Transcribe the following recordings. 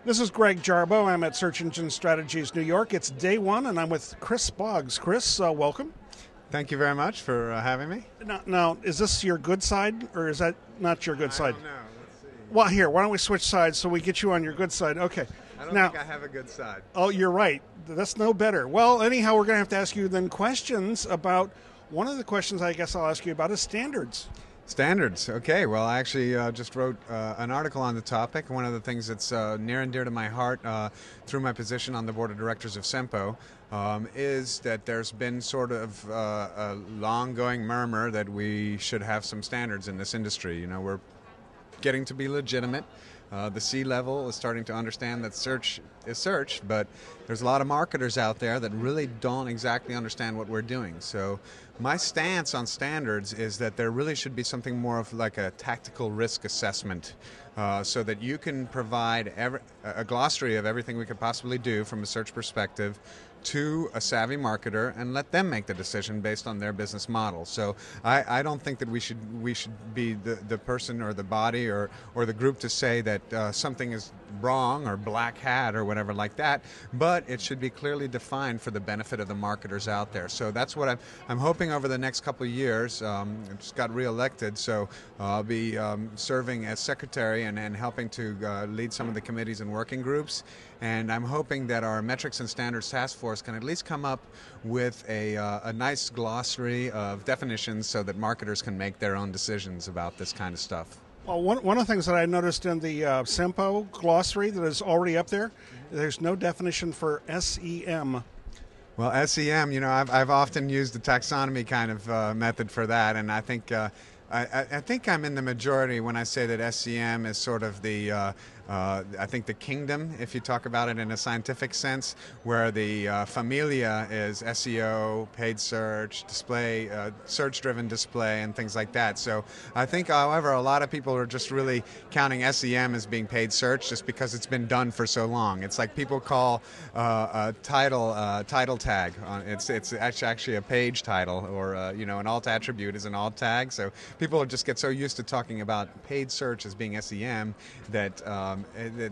This is Greg Jarboe. I'm at Search Engine Strategies New York. It's day one, and I'm with Chris Boggs. Chris, welcome. Thank you very much for having me. Now, is this your good side, or is that not your good side? I don't know. Let's see. Well, here, why don't we switch sides so we get you on your good side? Okay. I don't Now, think I have a good side. oh, you're right. That's no better. Well, anyhow, we're going to have to ask you then questions about, one of the questions I guess I'll ask you about is standards. Standards. Okay. Well, I actually just wrote an article on the topic. One of the things that's near and dear to my heart through my position on the board of directors of SEMPO is that there's been sort of a long-going murmur that we should have some standards in this industry. You know, we're getting to be legitimate. The C-level is starting to understand that search is search, but there's a lot of marketers out there that really don't exactly understand what we're doing. So my stance on standards is that there really should be something more of like a tactical risk assessment so that you can provide a glossary of everything we could possibly do from a search perspective to a savvy marketer and let them make the decision based on their business model. So I don't think that we should be the person or the body or the group to say that something is wrong or black hat or whatever like that, but it should be clearly defined for the benefit of the marketers out there. So that's what I'm hoping over the next couple of years. I just got reelected, so I'll be serving as secretary and helping to lead some of the committees and working groups. And I'm hoping that our Metrics and Standards Task Force can at least come up with a nice glossary of definitions so that marketers can make their own decisions about this kind of stuff. Well, one of the things that I noticed in the SEMPO glossary that is already up there, there's no definition for SEM. Well, SEM, you know, I've often used the taxonomy kind of method for that, and I think I think I'm in the majority when I say that SEM is sort of the I think the kingdom, if you talk about it in a scientific sense, where the familia is SEO, paid search, display, search-driven display, and things like that. So I think, however, a lot of people are just really counting SEM as being paid search just because it's been done for so long. It's like people call a title tag. It's actually a page title, or you know, an alt attribute is an alt tag. So people just get so used to talking about paid search as being SEM that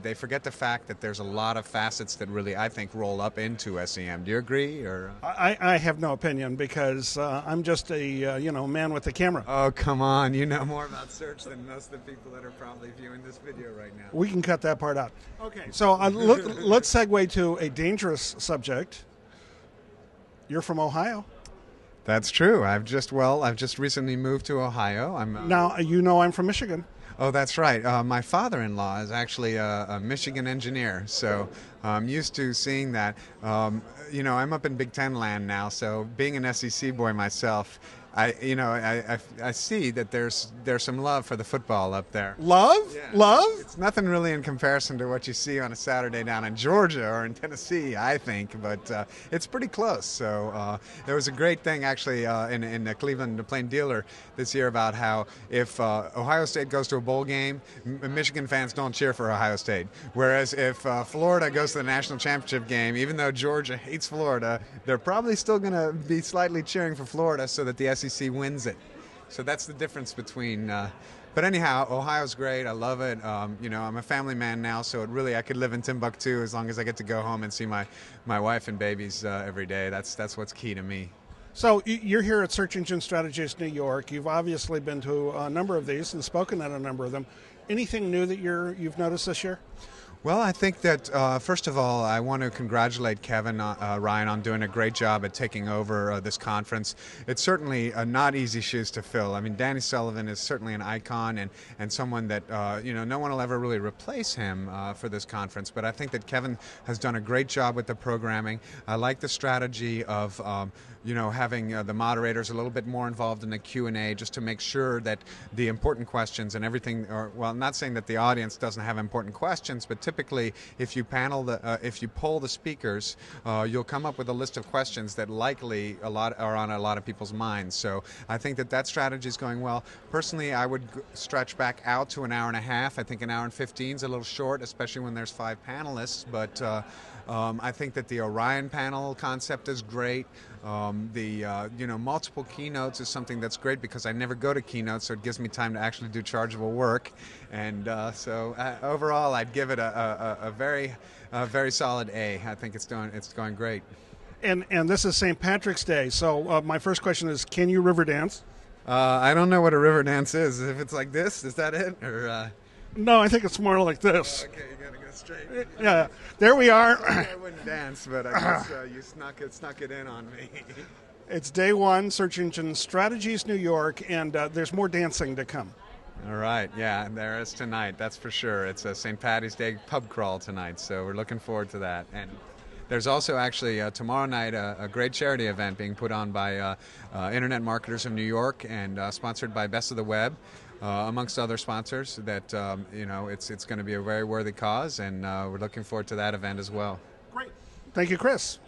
they forget the fact that there's a lot of facets that really, I think, roll up into SEM. Do you agree? Or I have no opinion because I'm just a man with the camera. Oh, come on. You know more about search than most of the people that are probably viewing this video right now. We can cut that part out. Okay, so let's segue to a dangerous subject. You're from Ohio. That's true. I've just recently moved to Ohio. Now, you know I'm from Michigan. Oh, that's right. My father-in-law is actually a Michigan engineer, so I'm used to seeing that. You know, I'm up in Big Ten land now, so being an SEC boy myself, I see that there's some love for the football up there. Love? Yeah. Love? It's nothing really in comparison to what you see on a Saturday down in Georgia or in Tennessee, I think, but it's pretty close. So there was a great thing actually in the Cleveland the Plain Dealer this year about how if Ohio State goes to a bowl game, Michigan fans don't cheer for Ohio State. Whereas if Florida goes to the national championship game, even though Georgia hates Florida, they're probably still going to be slightly cheering for Florida so that the SEC wins it. So that's the difference between. But anyhow, Ohio's great. I love it. You know, I'm a family man now, so I could live in Timbuktu as long as I get to go home and see my wife and babies every day. That's what's key to me. So you're here at Search Engine Strategies New York. You've obviously been to a number of these and spoken at a number of them. Anything new that you've noticed this year? Well, I think that, first of all, I want to congratulate Kevin Ryan on doing a great job at taking over this conference. It's certainly not easy shoes to fill. I mean, Danny Sullivan is certainly an icon and someone that, no one will ever really replace him for this conference. But I think that Kevin has done a great job with the programming. I like the strategy of, having the moderators a little bit more involved in the Q&A just to make sure that the important questions and everything, not saying that the audience doesn't have important questions, but typically, if you poll the speakers, you'll come up with a list of questions that likely are on a lot of people's minds. So I think that strategy is going well. Personally, I would stretch back out to an hour and a half. I think an hour and 15 is a little short, especially when there's 5 panelists. But I think that the Orion panel concept is great. Multiple keynotes is something that's great because I never go to keynotes, so it gives me time to actually do chargeable work. And overall, I'd give it a very solid A. I think it's going great. And this is St. Patrick's Day, so my first question is, can you river dance? I don't know what a river dance is. If it's like this, is that it? Or no, I think it's more like this. Okay, you gotta go straight. Yeah, there we are. I wouldn't dance, but I guess you snuck it in on me. It's day one, Search Engine Strategies New York, and there's more dancing to come. All right, yeah, there is tonight, that's for sure. It's a St. Paddy's Day pub crawl tonight, so we're looking forward to that. And there's also actually tomorrow night a great charity event being put on by Internet Marketers of New York and sponsored by Best of the Web, amongst other sponsors. That it's going to be a very worthy cause, and we're looking forward to that event as well. Great. Thank you, Chris.